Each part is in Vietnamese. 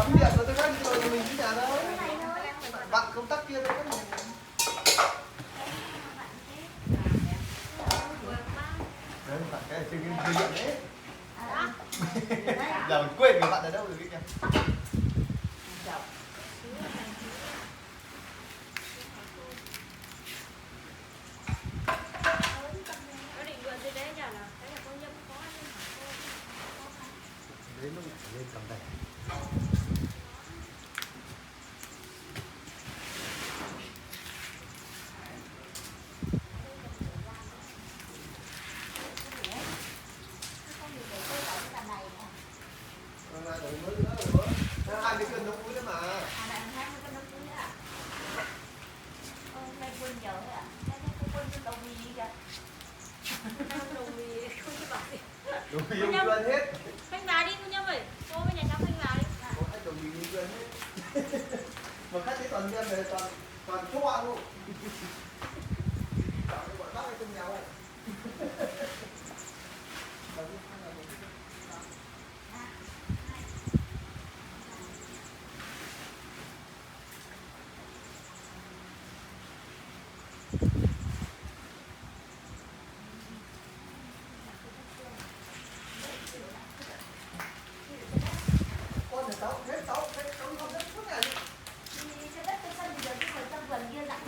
cắm điện rồi tôi khác rồi thì mình đi nhà đâu. Bạn công tắc kia thôi. Đấy, bạn cái chơi game điện đấy. Giờ mình quên người bạn ở đâu rồi kìa. Đấy nó lại lên cầm đèn. Hai mươi cân nấu cuối đấy mà. Đồ gì ông quên hết. Phanh vào đi cô Nhâm ơi. Cô với nhà cháu phanh vào đi. Có hết đồ gì quên hết. Mà khách thấy toàn nhân này toàn choa luôn. Bảo cái bọn bác hay trong nhau.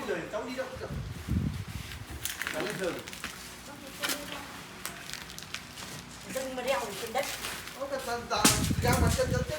Rồi cháu đi đâu cũng được. Cháu lên rừng. Rừng mà đeo trên đất. Ra mặt chân chân